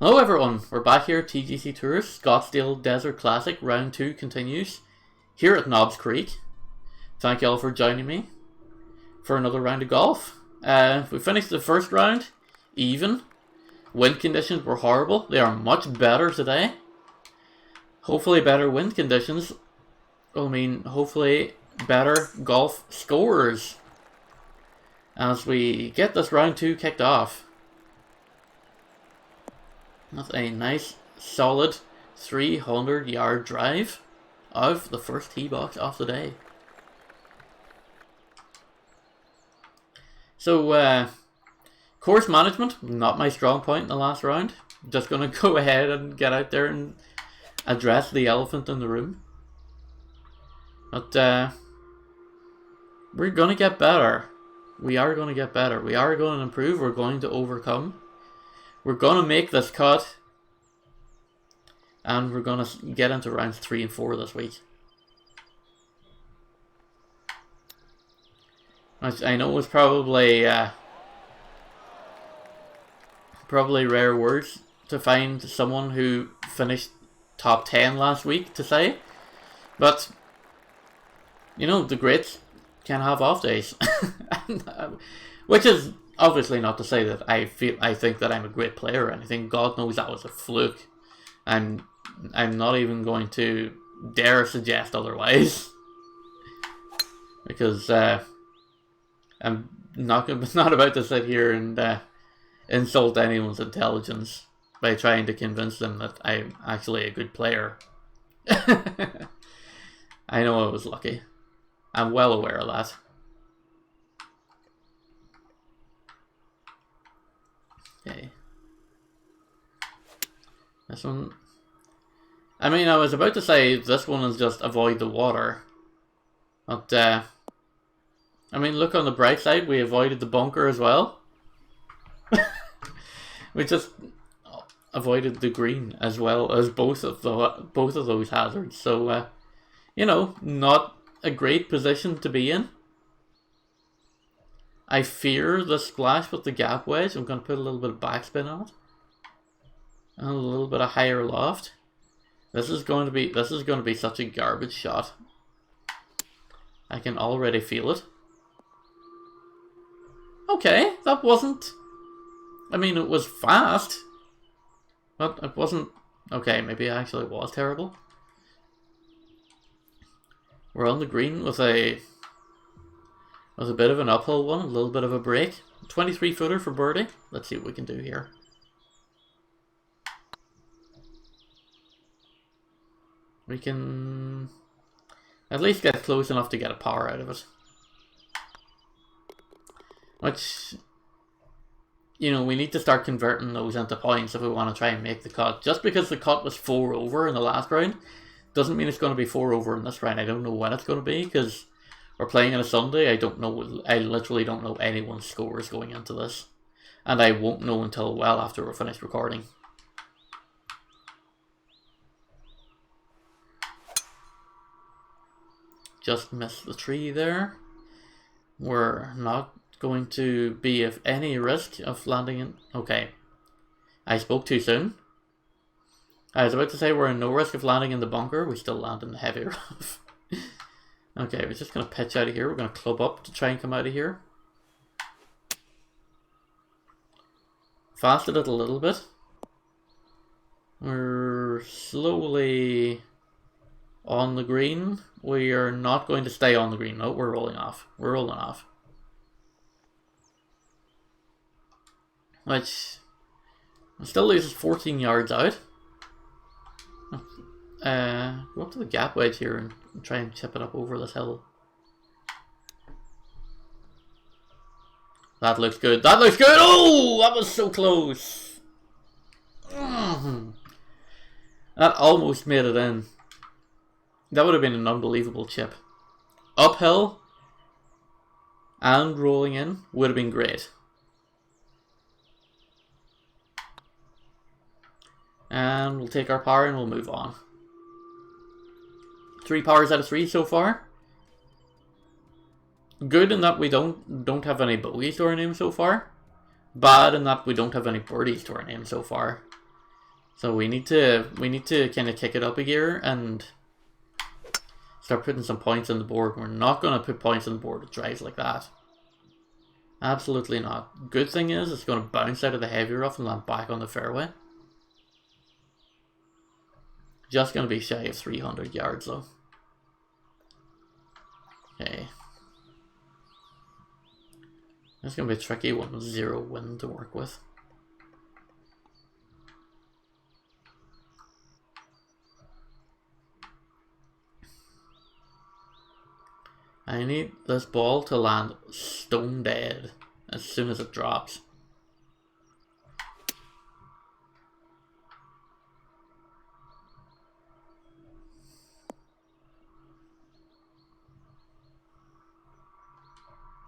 Hello everyone, we're back here at TGC Tours. Scottsdale Desert Classic Round 2 continues here at Knobs Creek. Thank you all for joining me for another round of golf. We finished the first round even. Wind conditions were horrible. They are much better today. Hopefully better wind conditions will mean hopefully better golf scores as we get this round 2 kicked off. That's a nice, solid 300-yard drive of the first tee box of the day. So, course management, not my strong point in the last round. Just going to go ahead and get out there and address the elephant in the room. But, we're going to get better. We are going to get better. We are going to improve. We're going to overcome. We're going to make this cut, and we're going to get into rounds 3 and 4 this week. Which I know is probably rare words to find someone who finished top 10 last week to say, but you know, the greats can have off days, which is obviously not to say that I think that I'm a great player or anything. God knows that was a fluke. I'm not even going to dare suggest otherwise, because I'm not about to sit here and insult anyone's intelligence by trying to convince them that I'm actually a good player. I know I was lucky. I'm well aware of that. Okay. This one, I mean, I was about to say this one is just avoid the water, but I mean, look, on the bright side, we avoided the bunker as well. We just avoided the green as well as both of those hazards. So you know, not a great position to be in. I fear the splash with the gap wedge. I'm going to put a little bit of backspin on it. And a little bit of higher loft. This is going to be such a garbage shot. I can already feel it. Okay, that wasn't... I mean, it was fast. But it wasn't... Okay, maybe it actually was terrible. We're on the green with a bit of an uphill one, a little bit of a break. 23 footer for birdie. Let's see what we can do here. We can at least get close enough to get a par out of it. Which, you know, we need to start converting those into points if we want to try and make the cut. Just because the cut was 4 over in the last round doesn't mean it's going to be 4 over in this round. I don't know when it's going to be, because we're playing on a Sunday. I don't know. I literally don't know anyone's scores going into this, and I won't know until well after we're finished recording. Just missed the tree there. We're not going to be of any risk of landing in... Okay, I spoke too soon. I was about to say we're in no risk of landing in the bunker. We still land in the heavy rough. Okay, we're just going to pitch out of here. We're going to club up to try and come out of here. Fasted it a little bit. We're slowly on the green. We are not going to stay on the green. No, we're rolling off. We're rolling off. Which still loses 14 yards out. Go up to the gap wedge here and try and chip it up over this hill. That looks good. That looks good! Oh! That was so close! That almost made it in. That would have been an unbelievable chip. Uphill and rolling in would have been great. And we'll take our par and we'll move on. 3 pars out of 3 so far. Good in that we don't have any bogeys to our name so far. Bad in that we don't have any birdies to our name so far. So we need to kind of kick it up a gear and start putting some points on the board. We're not going to put points on the board with drives like that. Absolutely not. Good thing is it's going to bounce out of the heavy rough and land back on the fairway. Just going to be shy of 300 yards though. Okay. It's going to be a tricky one with 0 wind to work with. I need this ball to land stone dead as soon as it drops.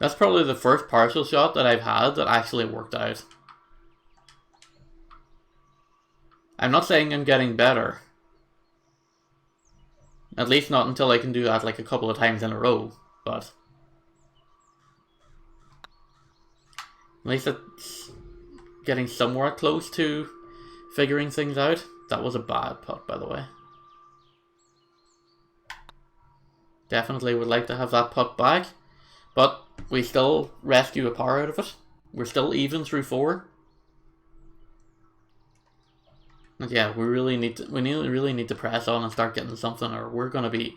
That's probably the first partial shot that I've had that actually worked out. I'm not saying I'm getting better. At least not until I can do that like a couple of times in a row, but at least it's getting somewhat close to figuring things out. That was a bad putt, by the way. Definitely would like to have that putt back, but we still rescue a par out of it. We're still even through 4. And yeah, we really need to press on and start getting something, or we're going to be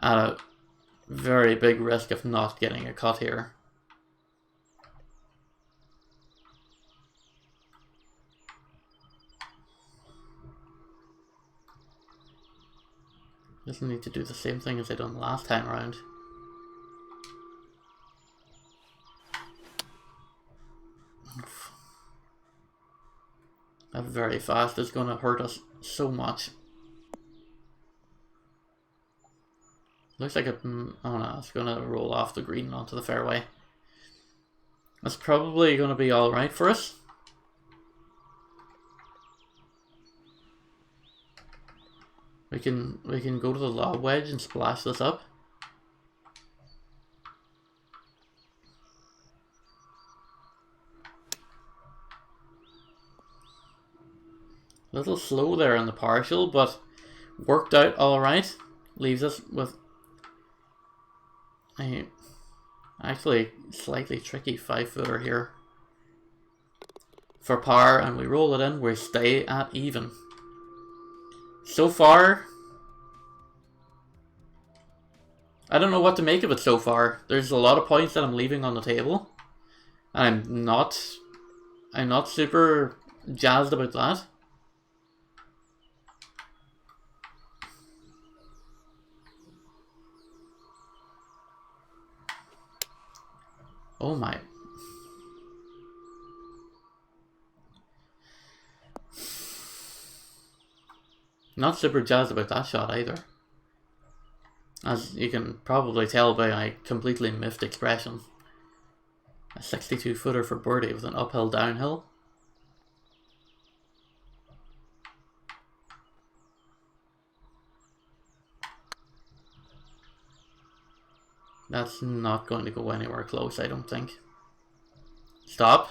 at a very big risk of not getting a cut here. Just need to do the same thing as I done last time around. That very fast is going to hurt us so much. Looks like it, oh no, it's going to roll off the green onto the fairway. That's probably going to be alright for us. We can go to the lob wedge and splash this up. A little slow there on the partial, but worked out alright. Leaves us with a actually slightly tricky 5-footer here for par, and we roll it in. We stay at even. So far, I don't know what to make of it so far. There's a lot of points that I'm leaving on the table, and I'm not super jazzed about that. Oh my. Not super jazzed about that shot either. As you can probably tell by my completely miffed expression. A 62-footer for birdie with an uphill downhill. That's not going to go anywhere close, I don't think. Stop.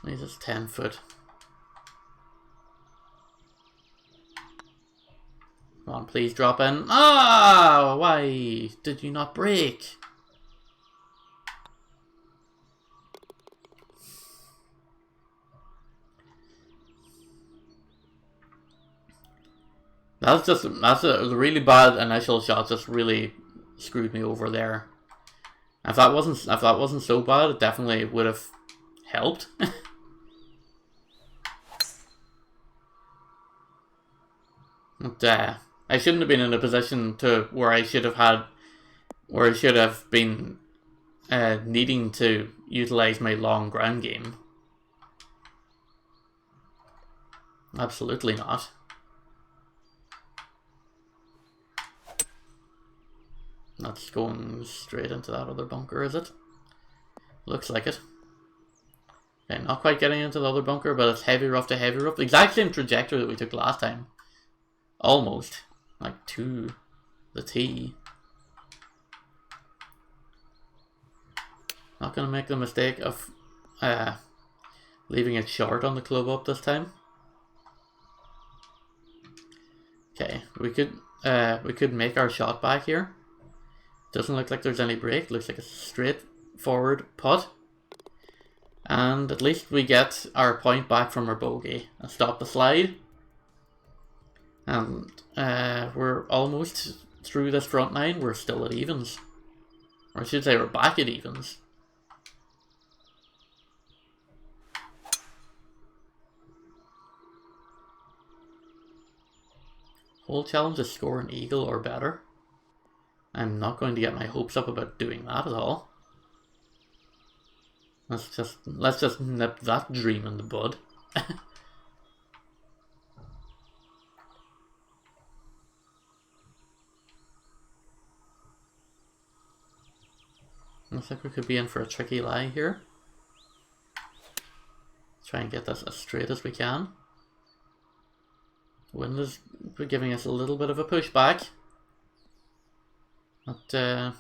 This is 10 foot. Come on, please drop in. Ah! Why did you not break? That's a really bad initial shot. Just really screwed me over there. If that wasn't so bad, it definitely would have helped. But I shouldn't have been in a position to where I should have been needing to utilize my long ground game. Absolutely not. That's going straight into that other bunker, is it? Looks like it. Okay, not quite getting into the other bunker, but it's heavy rough to heavy rough. The exact same trajectory that we took last time. Almost. Like to the tee. Not going to make the mistake of leaving it short on the club up this time. Okay, we could make our shot back here. Doesn't look like there's any break. Looks like a straightforward putt. And at least we get our point back from our bogey and stop the slide. And we're almost through this front nine. We're still at evens. Or I should say we're back at evens. Hole challenge is score an eagle or better. I'm not going to get my hopes up about doing that at all. Let's just nip that dream in the bud. Looks like we could be in for a tricky lie here. Try and get this as straight as we can. Wind is giving us a little bit of a pushback. But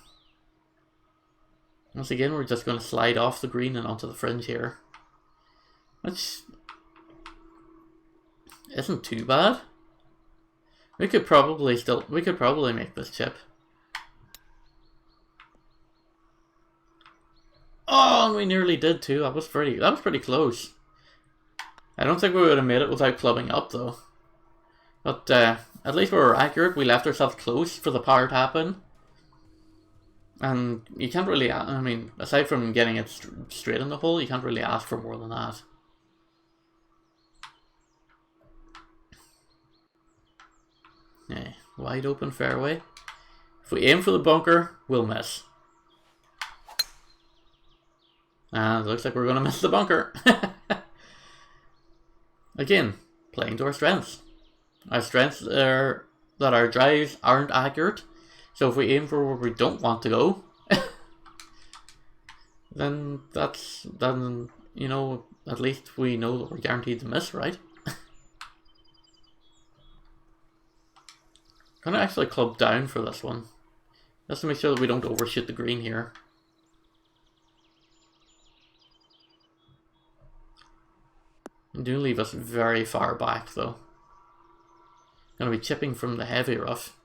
once again, we're just going to slide off the green and onto the fringe here, which isn't too bad. We could probably make this chip. Oh, and we nearly did too. That was pretty close. I don't think we would have made it without clubbing up though. But at least we were accurate. We left ourselves close for the par to happen. And you can't really, I mean, aside from getting it straight in the hole, you can't really ask for more than that. Yeah, wide open fairway. If we aim for the bunker, we'll miss. And it looks like we're going to miss the bunker. Again, playing to our strengths. Our strengths are that our drives aren't accurate. So if we aim for where we don't want to go, then you know, at least we know that we're guaranteed to miss, right? Gonna actually club down for this one, just to make sure that we don't overshoot the green here. And do leave us very far back though. Gonna be chipping from the heavy rough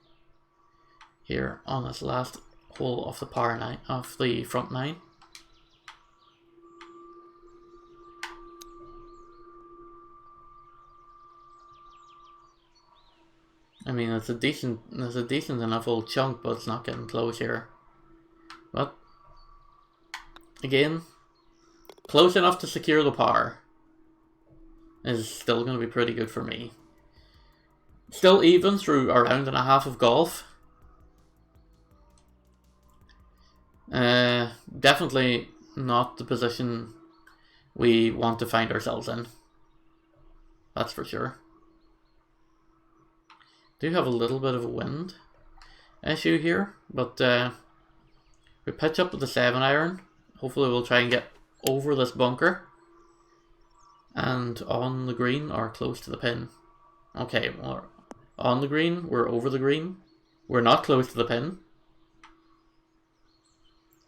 here on this last hole of the par 9 of the front 9. I mean, it's a decent enough old chunk, but it's not getting close here. But again, close enough to secure the par is still going to be pretty good for me. Still even through a round and a half of golf. Definitely not the position we want to find ourselves in. That's for sure. Do have a little bit of a wind issue here, but we pitch up with the 7-iron. Hopefully we'll try and get over this bunker and on the green or close to the pin. Okay, we're on the green, we're over the green. We're not close to the pin.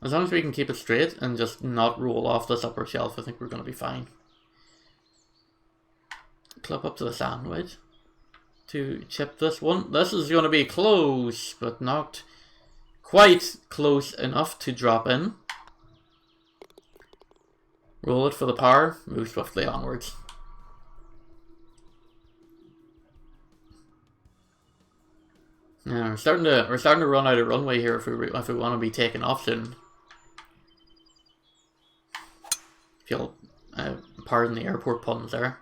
As long as we can keep it straight and just not roll off this upper shelf, I think we're going to be fine. Club up to the sand wedge to chip this one. This is going to be close, but not quite close enough to drop in. Roll it for the par, move swiftly onwards. Yeah, we're starting to run out of runway here if we want to be taken off soon. If you'll pardon the airport puns there.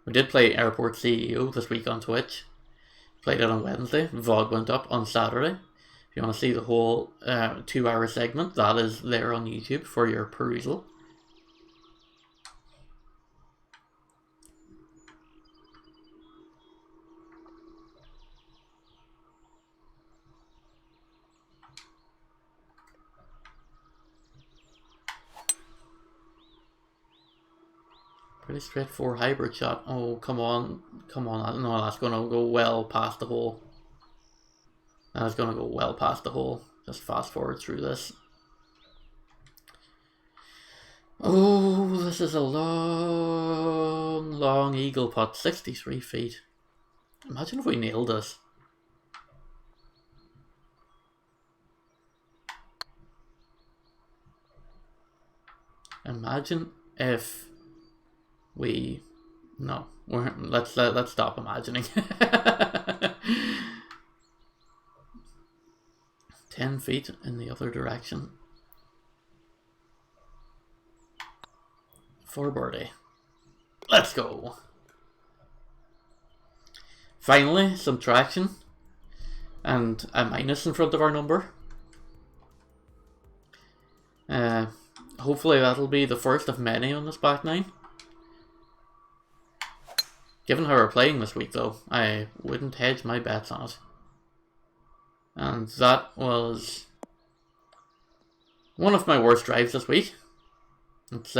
We did play Airport CEO this week on Twitch. Played it on Wednesday. VOD went up on Saturday. If you want to see the whole 2-hour segment, that is there on YouTube for your perusal. Pretty straightforward hybrid shot. Oh, come on. Come on. No, that's going to go well past the hole. That is going to go well past the hole. Just fast forward through this. Oh, this is a long, long eagle putt. 63 feet. Imagine if we nailed this. Imagine if we... No, let's stop imagining. 10 feet in the other direction. For birdie. Let's go. Finally, some traction. And a minus in front of our number. Hopefully that'll be the first of many on this back nine. Given how we're playing this week though, I wouldn't hedge my bets on it. And that was one of my worst drives this week. Let's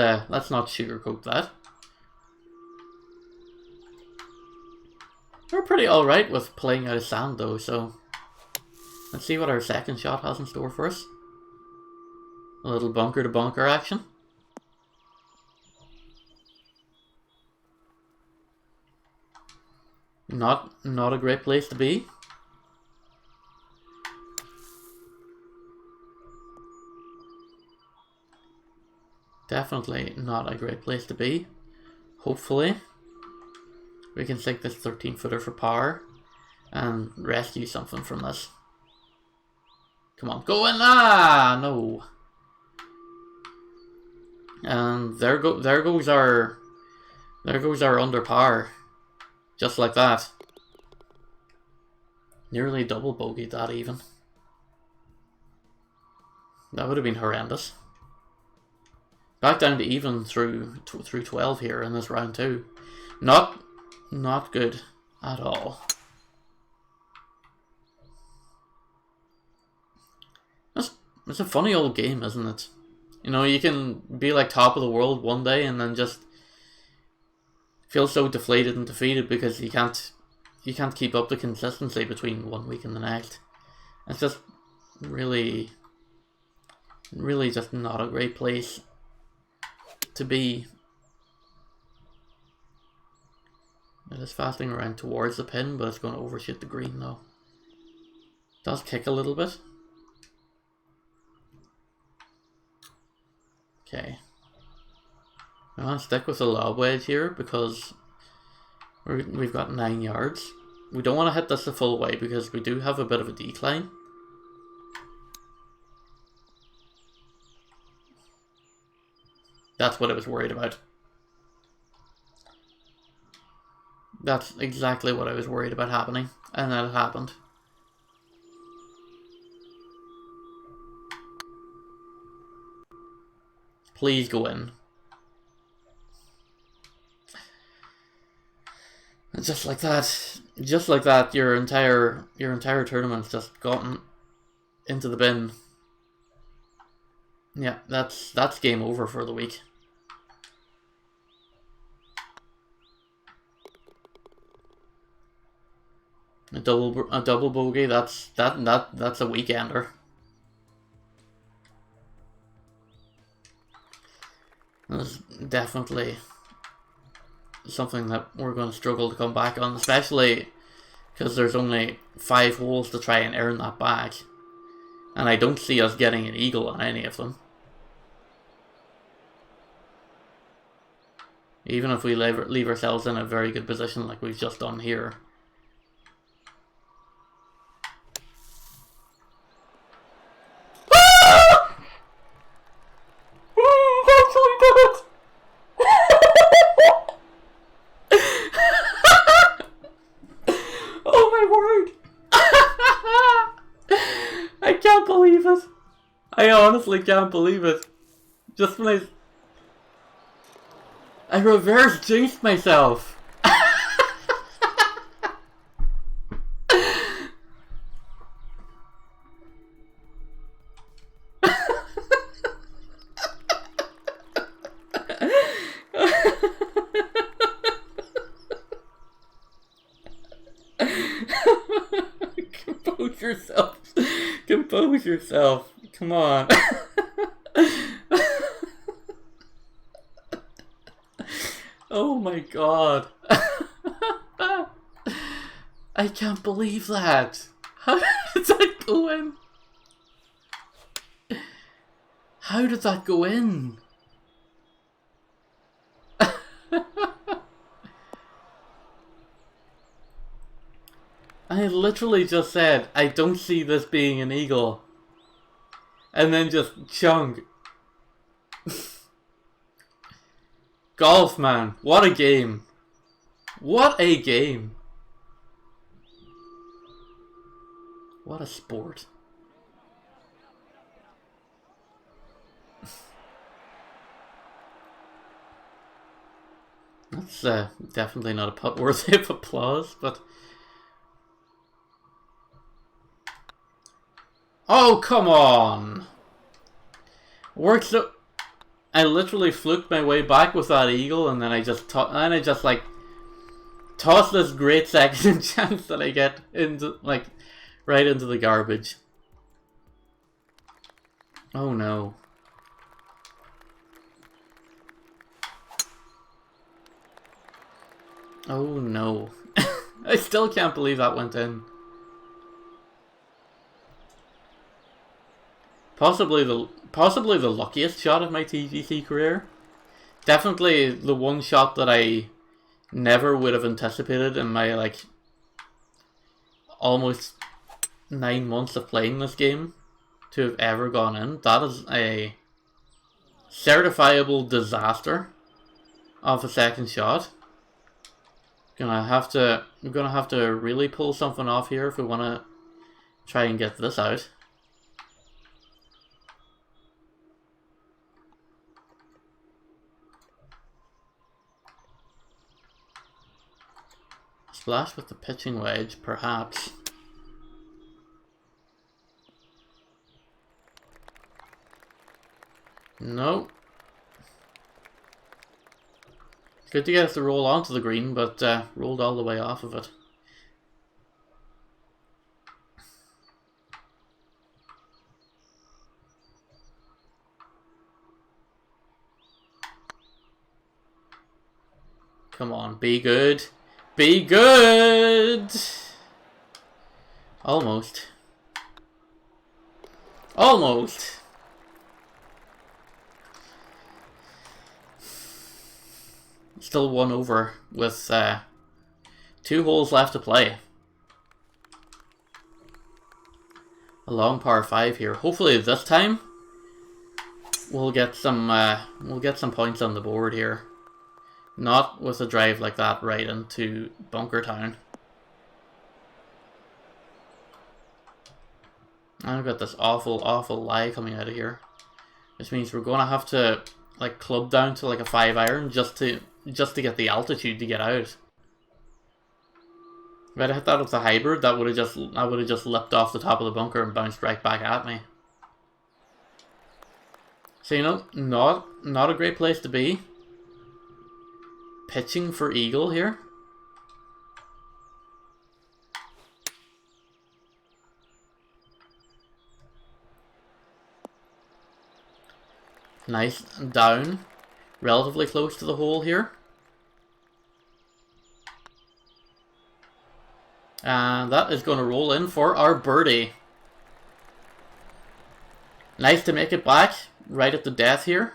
not sugarcoat that. We're pretty alright with playing out of sand though, so let's see what our second shot has in store for us. A little bunker to bunker action. Not a great place to be. Definitely not a great place to be. Hopefully we can take this 13-footer for par and rescue something from this. Come on, go in! Ah, no. And there goes our under par. Just like that. Nearly double bogeyed that even. That would have been horrendous. Back down to even through 12 here in this round 2. Not good at all. It's a funny old game, isn't it? You know, you can be like top of the world one day and then just feel so deflated and defeated because you can't keep up the consistency between one week and the next. It's just really just not a great place to be. It is fasting around towards the pin, but it's going to overshoot the green though. It does kick a little bit. Okay. I want to stick with the lob wedge here because we've got 9 yards. We don't want to hit this the full way because we do have a bit of a decline. That's what I was worried about. That's exactly what I was worried about happening, and then it happened. Please go in. And just like that, your entire tournament's just gotten into the bin. Yeah, that's game over for the week. A double bogey, that's a weekender. That's definitely something that we're going to struggle to come back on, especially because there's only 5 holes to try and earn that back, and I don't see us getting an eagle on any of them. Even if we leave ourselves in a very good position like we've just done here. I honestly can't believe it. Just when I reverse jinxed myself. Compose yourself. Compose yourself. Come on. Oh my god. I can't believe that. How did that go in? How did that go in? I literally just said, I don't see this being an eagle. And then just chunk. Golf, man. What a game. What a game. What a sport. That's definitely not a putt worthy of applause, but... Oh, come on! Works so... I literally fluked my way back with that eagle, and then I just like tossed this great second chance that I get into, like, right into the garbage. Oh no. Oh no. I still can't believe that went in. Possibly the luckiest shot of my TGC career. Definitely the one shot that I never would have anticipated in my, like, almost 9 months of playing this game to have ever gone in. That is a certifiable disaster of a second shot. We're gonna have to really pull something off here if we want to try and get this out. Splash with the pitching wedge, perhaps. No. Good to get us to roll onto the green, but rolled all the way off of it. Come on, be good. Be good! Almost. Almost. Still one over with 2 holes left to play. A long par 5 here. Hopefully this time we'll get some points on the board here. Not with a drive like that right into Bunker Town. I've got this awful lie coming out of here. Which means we're gonna have to, like, club down to like a 5-iron just to get the altitude to get out. If I'd hit that with a hybrid, I would have just leapt off the top of the bunker and bounced right back at me. So, you know, not a great place to be. Pitching for eagle here. Nice down. Relatively close to the hole here. And that is going to roll in for our birdie. Nice to make it back right at the death here.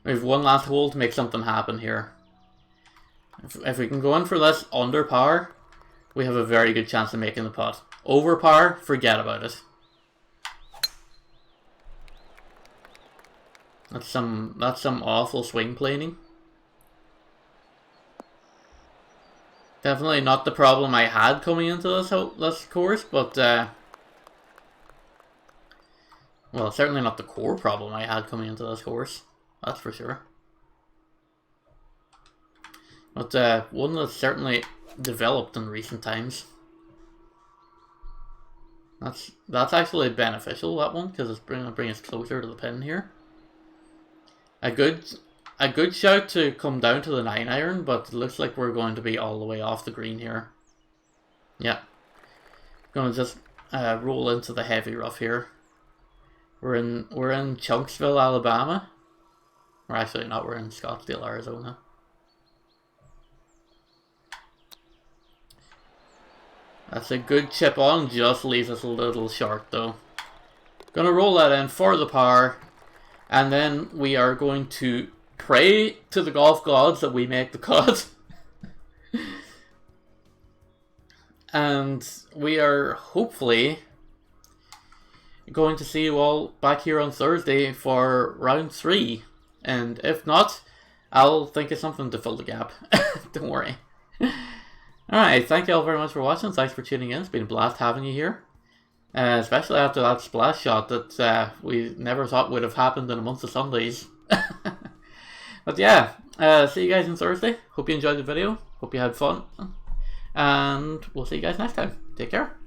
We have one last hole to make something happen here. If we can go in for this under par, we have a very good chance of making the putt. Over par, forget about it. That's some awful swing planing. Definitely not the problem I had coming into this course, but well, certainly not the core problem I had coming into this course. That's for sure. But one that's certainly developed in recent times. That's actually beneficial, that one, because it's going to bring us closer to the pin here. A good shout to come down to the 9-iron, but it looks like we're going to be all the way off the green here. Yeah. Going to just roll into the heavy rough here. We're in Chunksville, Alabama. Or actually not, we're in Scottsdale, Arizona. That's a good chip on, just leaves us a little short though. Gonna roll that in for the par, and then we are going to pray to the golf gods that we make the cut. And we are hopefully going to see you all back here on Thursday for round 3. And if not, I'll think of something to fill the gap. Don't worry. Alright, thank you all very much for watching. Thanks for tuning in. It's been a blast having you here. Especially after that splash shot that we never thought would have happened in a month of Sundays. But yeah, see you guys on Thursday. Hope you enjoyed the video. Hope you had fun. And we'll see you guys next time. Take care.